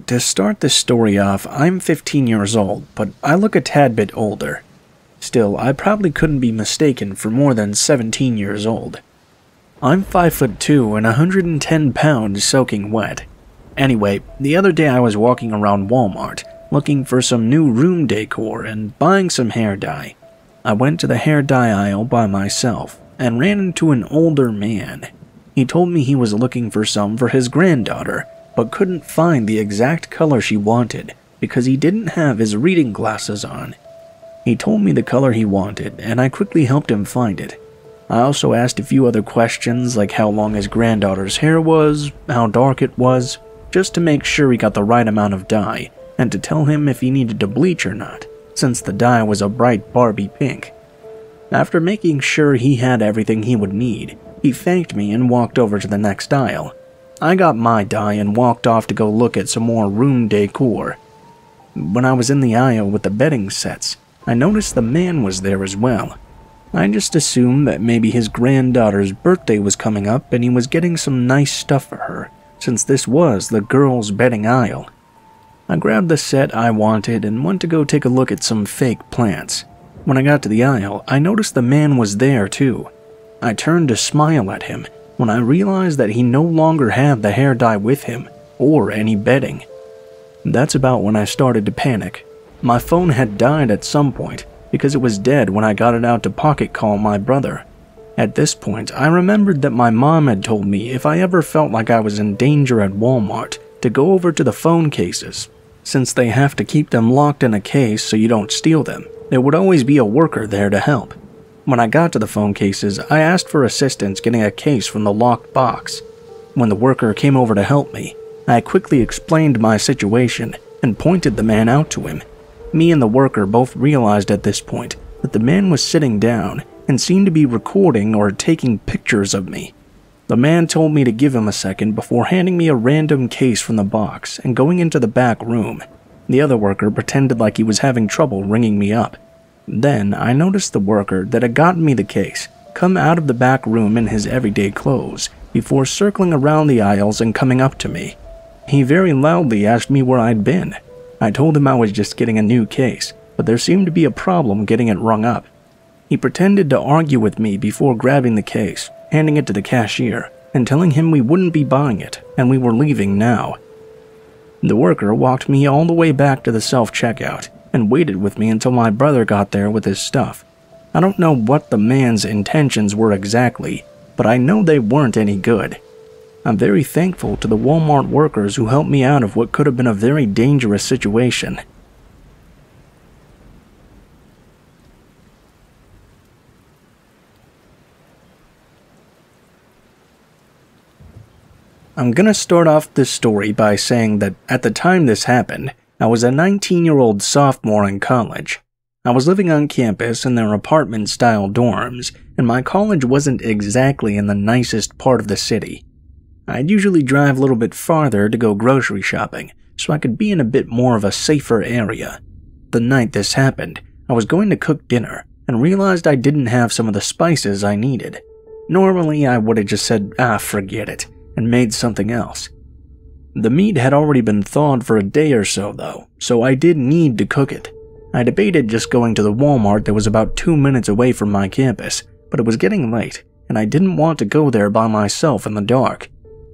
To start this story off, I'm 15 years old, but I look a tad bit older. Still, I probably couldn't be mistaken for more than 17 years old. I'm 5'2" and 110 pounds soaking wet. Anyway, the other day I was walking around Walmart, looking for some new room decor and buying some hair dye. I went to the hair dye aisle by myself and ran into an older man. He told me he was looking for some for his granddaughter, but couldn't find the exact color she wanted because he didn't have his reading glasses on. He told me the color he wanted, and I quickly helped him find it. I also asked a few other questions like how long his granddaughter's hair was, how dark it was, just to make sure he got the right amount of dye, and to tell him if he needed to bleach or not, since the dye was a bright Barbie pink. After making sure he had everything he would need, he thanked me and walked over to the next aisle. I got my dye and walked off to go look at some more room decor. When I was in the aisle with the bedding sets, I noticed the man was there as well. I just assumed that maybe his granddaughter's birthday was coming up and he was getting some nice stuff for her, since this was the girls' bedding aisle. I grabbed the set I wanted and went to go take a look at some fake plants. When I got to the aisle, I noticed the man was there too. I turned to smile at him when I realized that he no longer had the hair dye with him, or any bedding. That's about when I started to panic. My phone had died at some point, because it was dead when I got it out to pocket call my brother. At this point, I remembered that my mom had told me if I ever felt like I was in danger at Walmart, to go over to the phone cases. Since they have to keep them locked in a case so you don't steal them, there would always be a worker there to help. When I got to the phone cases, I asked for assistance getting a case from the locked box. When the worker came over to help me, I quickly explained my situation and pointed the man out to him. Me and the worker both realized at this point that the man was sitting down and seemed to be recording or taking pictures of me. The man told me to give him a second before handing me a random case from the box and going into the back room. The other worker pretended like he was having trouble ringing me up. Then I noticed the worker that had gotten me the case come out of the back room in his everyday clothes before circling around the aisles and coming up to me. He very loudly asked me where I'd been. I told him I was just getting a new case, but there seemed to be a problem getting it rung up. He pretended to argue with me before grabbing the case, handing it to the cashier, and telling him we wouldn't be buying it and we were leaving now. The worker walked me all the way back to the self-checkout and waited with me until my brother got there with his stuff. I don't know what the man's intentions were exactly, but I know they weren't any good. I'm very thankful to the Walmart workers who helped me out of what could have been a very dangerous situation. I'm gonna start off this story by saying that at the time this happened, I was a 19-year-old sophomore in college. I was living on campus in their apartment-style dorms, and my college wasn't exactly in the nicest part of the city. I'd usually drive a little bit farther to go grocery shopping, so I could be in a bit more of a safer area. The night this happened, I was going to cook dinner, and realized I didn't have some of the spices I needed. Normally, I would have just said, forget it, and made something else. The meat had already been thawed for a day or so though, so I did need to cook it. I debated just going to the Walmart that was about 2 minutes away from my campus, but it was getting late, and I didn't want to go there by myself in the dark.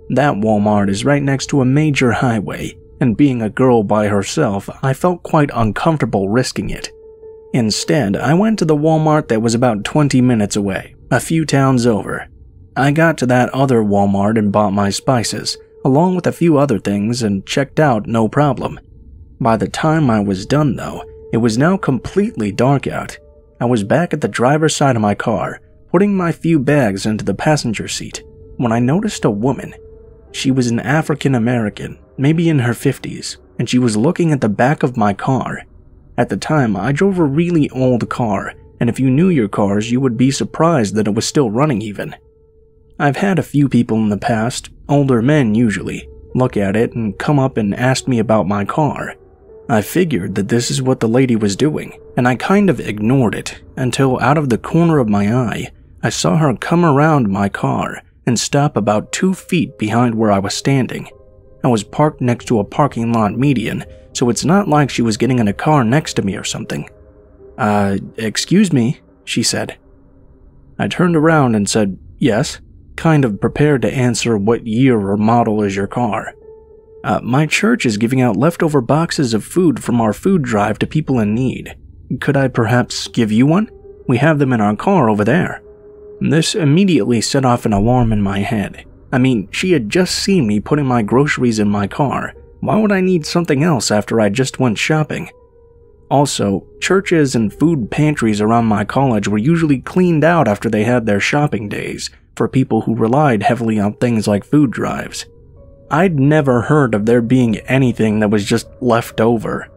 That Walmart is right next to a major highway, and being a girl by herself, I felt quite uncomfortable risking it. Instead, I went to the Walmart that was about 20 minutes away, a few towns over. I got to that other Walmart and bought my spices, along with a few other things, and checked out no problem. By the time I was done though, it was now completely dark out. I was back at the driver's side of my car, putting my few bags into the passenger seat, when I noticed a woman. She was an African American, maybe in her 50s, and she was looking at the back of my car. At the time, I drove a really old car, and if you knew your cars, you would be surprised that it was still running even. I've had a few people in the past, older men usually, look at it and come up and ask me about my car. I figured that this is what the lady was doing, and I kind of ignored it until out of the corner of my eye, I saw her come around my car and stop about 2 feet behind where I was standing. I was parked next to a parking lot median, so it's not like she was getting in a car next to me or something. Excuse me, she said. I turned around and said, yes, kind of prepared to answer what year or model is your car. My church is giving out leftover boxes of food from our food drive to people in need. Could I perhaps give you one? We have them in our car over there. This immediately set off an alarm in my head. I mean, she had just seen me putting my groceries in my car. Why would I need something else after I just went shopping? Also, churches and food pantries around my college were usually cleaned out after they had their shopping days for people who relied heavily on things like food drives. I'd never heard of there being anything that was just left over.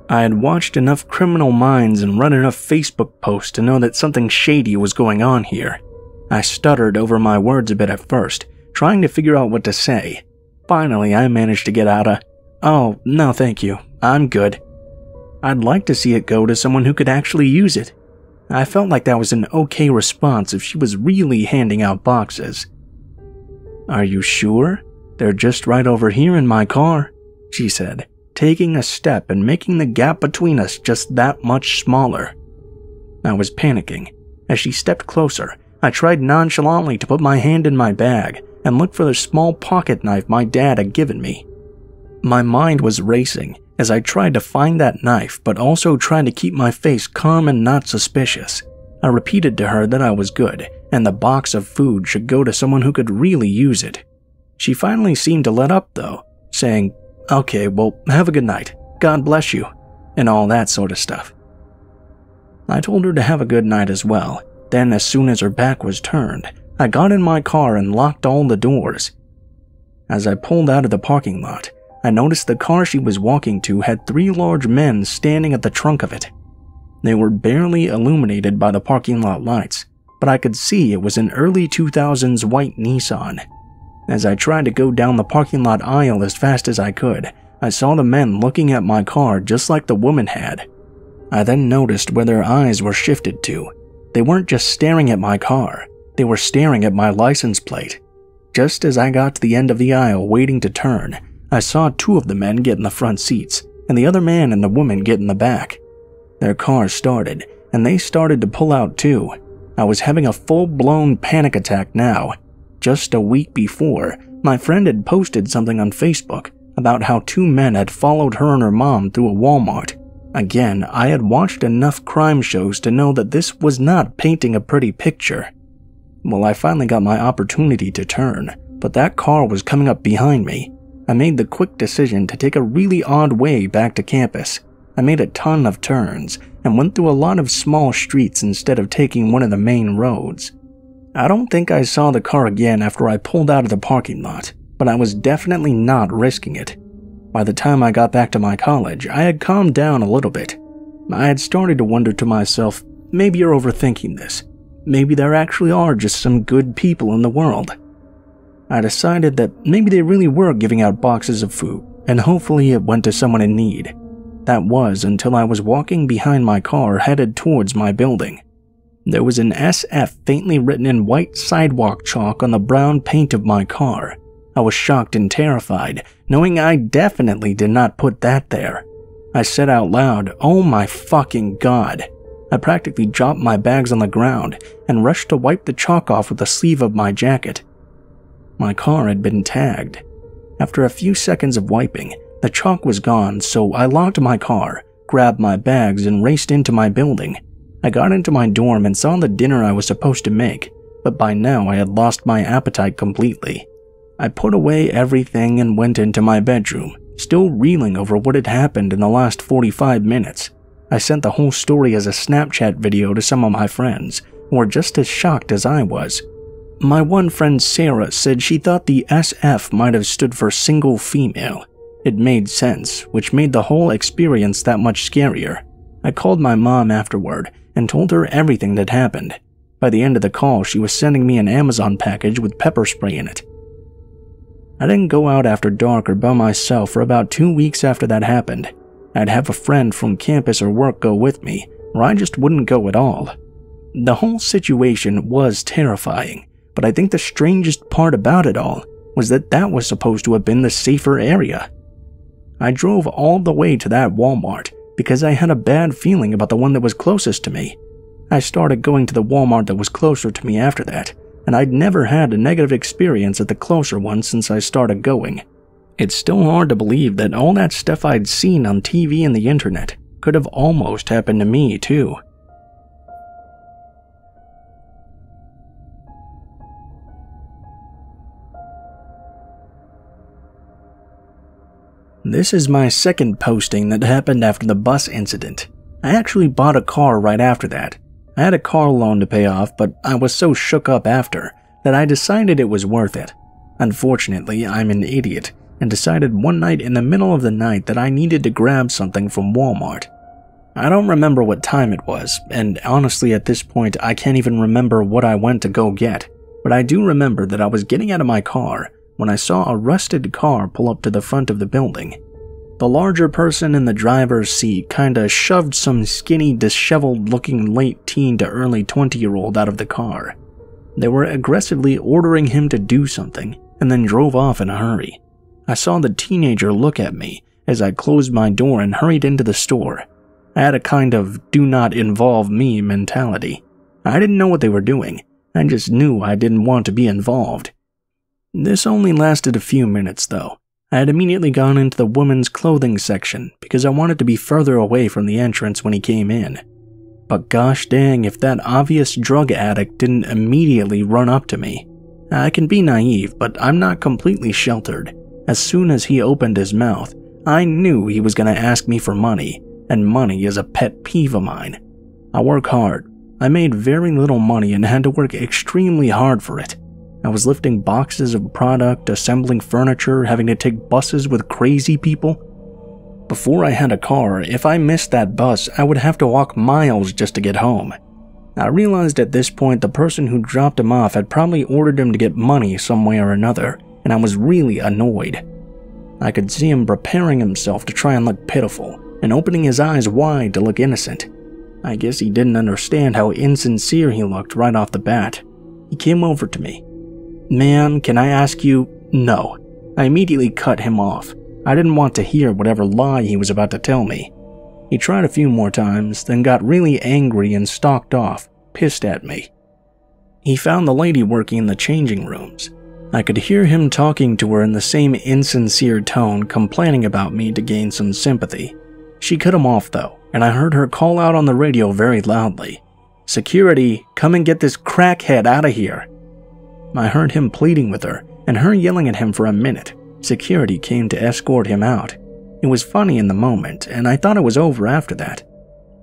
I had watched enough Criminal Minds and read enough Facebook posts to know that something shady was going on here. I stuttered over my words a bit at first, trying to figure out what to say. Finally, I managed to get out a, "Oh, no thank you, I'm good." I'd like to see it go to someone who could actually use it. I felt like that was an okay response if she was really handing out boxes. "Are you sure? They're just right over here in my car," she said, taking a step and making the gap between us just that much smaller. I was panicking. As she stepped closer, I tried nonchalantly to put my hand in my bag and look for the small pocket knife my dad had given me. My mind was racing as I tried to find that knife, but also tried to keep my face calm and not suspicious. I repeated to her that I was good, and the box of food should go to someone who could really use it. She finally seemed to let up though, saying, "Okay, well, have a good night. God bless you," and all that sort of stuff. I told her to have a good night as well. Then, as soon as her back was turned, I got in my car and locked all the doors. As I pulled out of the parking lot, I noticed the car she was walking to had 3 large men standing at the trunk of it. They were barely illuminated by the parking lot lights, but I could see it was an early 2000s white Nissan. As I tried to go down the parking lot aisle as fast as I could, I saw the men looking at my car just like the woman had. I then noticed where their eyes were shifted to. They weren't just staring at my car, they were staring at my license plate. Just as I got to the end of the aisle waiting to turn, I saw 2 of the men get in the front seats, and the other man and the woman get in the back. Their car started, and they started to pull out too. I was having a full-blown panic attack now. Just a week before, my friend had posted something on Facebook about how 2 men had followed her and her mom through a Walmart. Again, I had watched enough crime shows to know that this was not painting a pretty picture. Well, I finally got my opportunity to turn, but that car was coming up behind me. I made the quick decision to take a really odd way back to campus. I made a ton of turns and went through a lot of small streets instead of taking one of the main roads. I don't think I saw the car again after I pulled out of the parking lot, but I was definitely not risking it. By the time I got back to my college, I had calmed down a little bit. I had started to wonder to myself, maybe you're overthinking this. Maybe there actually are just some good people in the world. I decided that maybe they really were giving out boxes of food, and hopefully it went to someone in need. That was until I was walking behind my car headed towards my building. There was an SF faintly written in white sidewalk chalk on the brown paint of my car. I was shocked and terrified, knowing I definitely did not put that there. I said out loud, "Oh my fucking god." I practically dropped my bags on the ground and rushed to wipe the chalk off with the sleeve of my jacket. My car had been tagged. After a few seconds of wiping, the chalk was gone, so I locked my car, grabbed my bags, and raced into my building. I got into my dorm and saw the dinner I was supposed to make, but by now I had lost my appetite completely. I put away everything and went into my bedroom, still reeling over what had happened in the last 45 minutes. I sent the whole story as a Snapchat video to some of my friends, who were just as shocked as I was. My one friend Sarah said she thought the SF might have stood for single female. It made sense, which made the whole experience that much scarier. I called my mom afterward and told her everything that happened. By the end of the call, she was sending me an Amazon package with pepper spray in it. I didn't go out after dark or by myself for about 2 weeks after that happened. I'd have a friend from campus or work go with me, or I just wouldn't go at all. The whole situation was terrifying, but I think the strangest part about it all was that that was supposed to have been the safer area. I drove all the way to that Walmart because I had a bad feeling about the one that was closest to me. I started going to the Walmart that was closer to me after that, and I'd never had a negative experience at the closer one since I started going. It's still hard to believe that all that stuff I'd seen on TV and the internet could have almost happened to me too. This is my second posting that happened after the bus incident. I actually bought a car right after that. I had a car loan to pay off, but I was so shook up after that I decided it was worth it. Unfortunately, I'm an idiot and decided one night in the middle of the night that I needed to grab something from Walmart. I don't remember what time it was, and honestly at this point I can't even remember what I went to go get, but I do remember that I was getting out of my car when I saw a rusted car pull up to the front of the building. The larger person in the driver's seat kinda shoved some skinny, disheveled-looking late teen to early 20-year-old out of the car. They were aggressively ordering him to do something, and then drove off in a hurry. I saw the teenager look at me as I closed my door and hurried into the store. I had a kind of do not involve me mentality. I didn't know what they were doing, I just knew I didn't want to be involved. This only lasted a few minutes though. I had immediately gone into the women's clothing section because I wanted to be further away from the entrance when he came in. But gosh dang if that obvious drug addict didn't immediately run up to me. I can be naive, but I'm not completely sheltered. As soon as he opened his mouth, I knew he was going to ask me for money, and money is a pet peeve of mine. I work hard. I made very little money and had to work extremely hard for it. I was lifting boxes of product, assembling furniture, having to take buses with crazy people. Before I had a car, if I missed that bus, I would have to walk miles just to get home. I realized at this point the person who dropped him off had probably ordered him to get money some way or another, and I was really annoyed. I could see him preparing himself to try and look pitiful, and opening his eyes wide to look innocent. I guess he didn't understand how insincere he looked right off the bat. He came over to me. "Ma'am, can I ask you?" "No." I immediately cut him off. I didn't want to hear whatever lie he was about to tell me. He tried a few more times, then got really angry and stalked off, pissed at me. He found the lady working in the changing rooms. I could hear him talking to her in the same insincere tone, complaining about me to gain some sympathy. She cut him off though, and I heard her call out on the radio very loudly, "Security, come and get this crackhead out of here." I heard him pleading with her, and her yelling at him for a minute. Security came to escort him out. It was funny in the moment, and I thought it was over after that.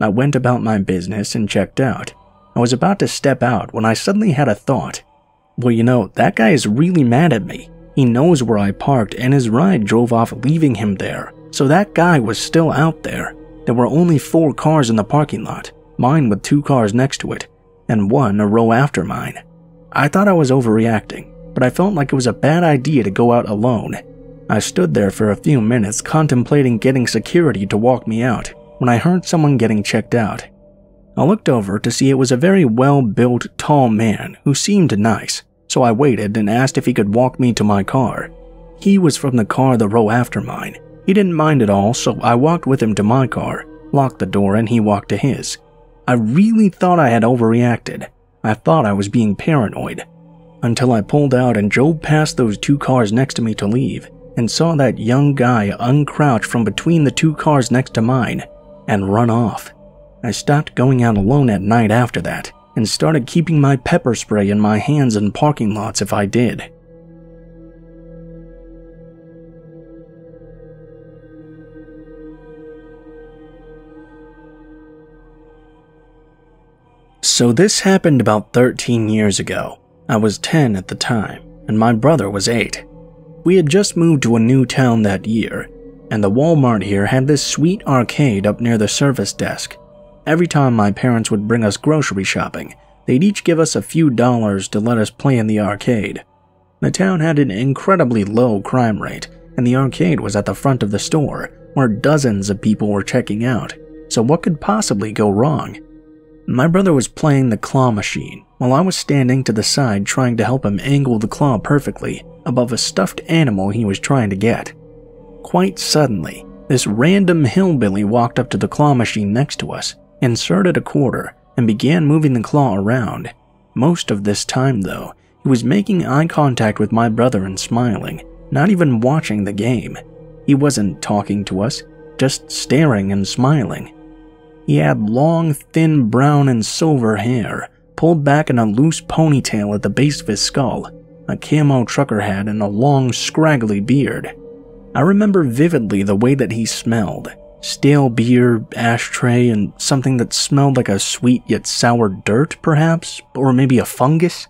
I went about my business and checked out. I was about to step out when I suddenly had a thought. Well, you know, that guy is really mad at me. He knows where I parked, and his ride drove off leaving him there. So that guy was still out there. There were only 4 cars in the parking lot, mine with 2 cars next to it, and one a row after mine. I thought I was overreacting, but I felt like it was a bad idea to go out alone. I stood there for a few minutes contemplating getting security to walk me out when I heard someone getting checked out. I looked over to see it was a very well-built, tall man who seemed nice, so I waited and asked if he could walk me to my car. He was from the car the row after mine. He didn't mind at all, so I walked with him to my car, locked the door, and he walked to his. I really thought I had overreacted. I thought I was being paranoid, until I pulled out and drove past those 2 cars next to me to leave, and saw that young guy uncrouch from between the 2 cars next to mine, and run off. I stopped going out alone at night after that, and started keeping my pepper spray in my hands in parking lots if I did. So this happened about 13 years ago. I was 10 at the time, and my brother was 8. We had just moved to a new town that year, and the Walmart here had this sweet arcade up near the service desk. Every time my parents would bring us grocery shopping, they'd each give us a few dollars to let us play in the arcade. The town had an incredibly low crime rate, and the arcade was at the front of the store, where dozens of people were checking out, so what could possibly go wrong? My brother was playing the claw machine, while I was standing to the side trying to help him angle the claw perfectly above a stuffed animal he was trying to get. Quite suddenly, this random hillbilly walked up to the claw machine next to us, inserted a quarter, and began moving the claw around. Most of this time, though, he was making eye contact with my brother and smiling, not even watching the game. He wasn't talking to us, just staring and smiling. He had long, thin brown and silver hair, pulled back in a loose ponytail at the base of his skull, a camo trucker hat, and a long, scraggly beard. I remember vividly the way that he smelled. Stale beer, ashtray, and something that smelled like a sweet yet sour dirt, perhaps? Or maybe a fungus?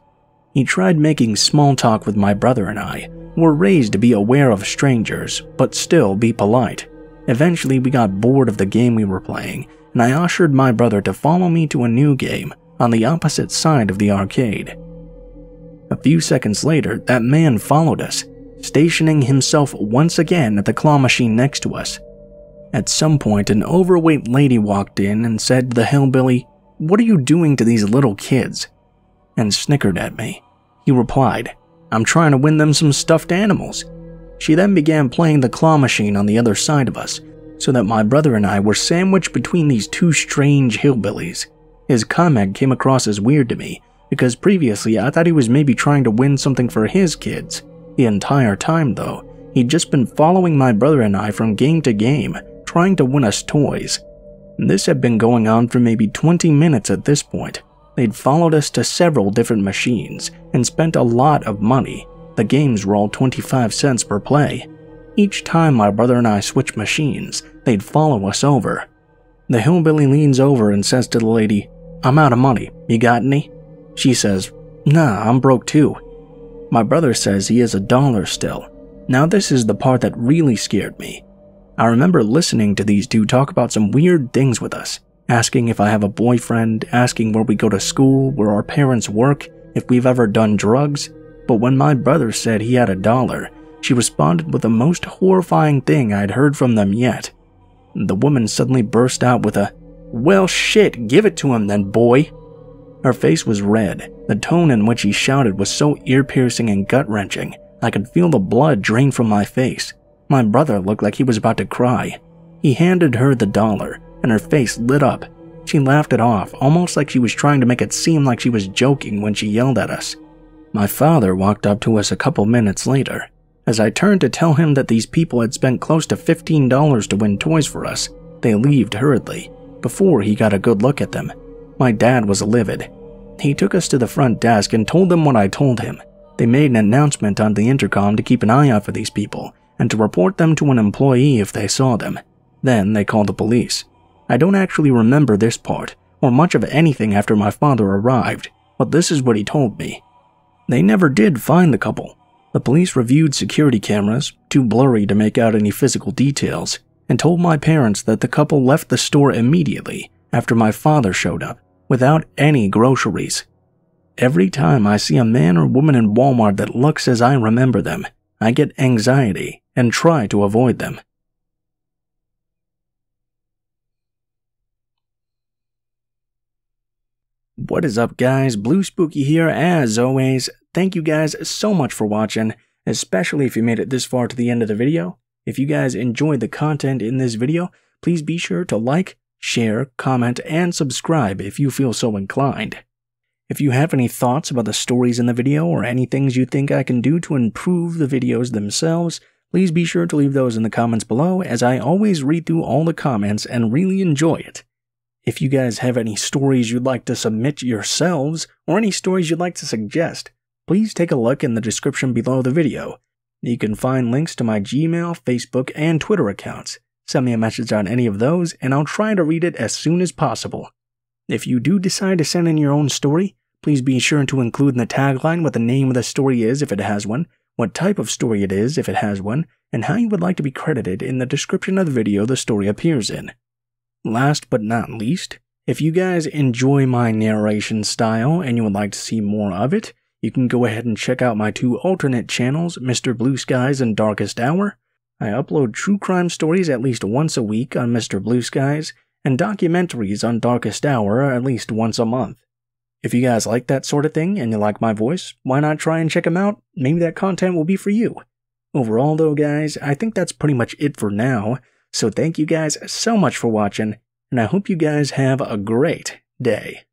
He tried making small talk with my brother and I, who were raised to be aware of strangers, but still be polite. Eventually, we got bored of the game we were playing, and I ushered my brother to follow me to a new game on the opposite side of the arcade. A few seconds later, that man followed us, stationing himself once again at the claw machine next to us. At some point, an overweight lady walked in and said to the hillbilly, "What are you doing to these little kids?" and snickered at me. He replied, "I'm trying to win them some stuffed animals." She then began playing the claw machine on the other side of us, so that my brother and I were sandwiched between these two strange hillbillies. His comment came across as weird to me, because previously I thought he was maybe trying to win something for his kids. The entire time, though, he'd just been following my brother and I from game to game, trying to win us toys. This had been going on for maybe 20 minutes at this point. They'd followed us to several different machines and spent a lot of money. The games were all 25 cents per play. Each time my brother and I switched machines, they'd follow us over. The hillbilly leans over and says to the lady, "I'm out of money, you got any?" She says, "Nah, I'm broke too." My brother says he has $1 still. Now this is the part that really scared me. I remember listening to these two talk about some weird things with us, asking if I have a boyfriend, asking where we go to school, where our parents work, if we've ever done drugs. But when my brother said he had $1, she responded with the most horrifying thing I'd heard from them yet. The woman suddenly burst out with a, "Well shit, give it to him then, boy." Her face was red. The tone in which she shouted was so ear-piercing and gut-wrenching, I could feel the blood drain from my face. My brother looked like he was about to cry. He handed her the $1, and her face lit up. She laughed it off, almost like she was trying to make it seem like she was joking when she yelled at us. My father walked up to us a couple minutes later. As I turned to tell him that these people had spent close to $15 to win toys for us, they left hurriedly, before he got a good look at them. My dad was livid. He took us to the front desk and told them what I told him. They made an announcement on the intercom to keep an eye out for these people, and to report them to an employee if they saw them. Then they called the police. I don't actually remember this part, or much of anything after my father arrived, but this is what he told me. They never did find the couple. The police reviewed security cameras, too blurry to make out any physical details, and told my parents that the couple left the store immediately after my father showed up, without any groceries. Every time I see a man or woman in Walmart that looks as I remember them, I get anxiety and try to avoid them. What is up, guys? Blue Spooky here as always. Thank you guys so much for watching, especially if you made it this far to the end of the video. If you guys enjoyed the content in this video, please be sure to like, share, comment, and subscribe if you feel so inclined. If you have any thoughts about the stories in the video or any things you think I can do to improve the videos themselves, please be sure to leave those in the comments below, as I always read through all the comments and really enjoy it. If you guys have any stories you'd like to submit yourselves, or any stories you'd like to suggest, please take a look in the description below the video. You can find links to my Gmail, Facebook, and Twitter accounts. Send me a message on any of those, and I'll try to read it as soon as possible. If you do decide to send in your own story, please be sure to include in the tagline what the name of the story is if it has one, what type of story it is if it has one, and how you would like to be credited in the description of the video the story appears in. Last but not least, if you guys enjoy my narration style and you would like to see more of it, you can go ahead and check out my two alternate channels, Mr. Blue Skies and Darkest Hour. I upload true crime stories at least once a week on Mr. Blue Skies, and documentaries on Darkest Hour at least once a month. If you guys like that sort of thing and you like my voice, why not try and check them out? Maybe that content will be for you. Overall though guys, I think that's pretty much it for now, so thank you guys so much for watching, and I hope you guys have a great day.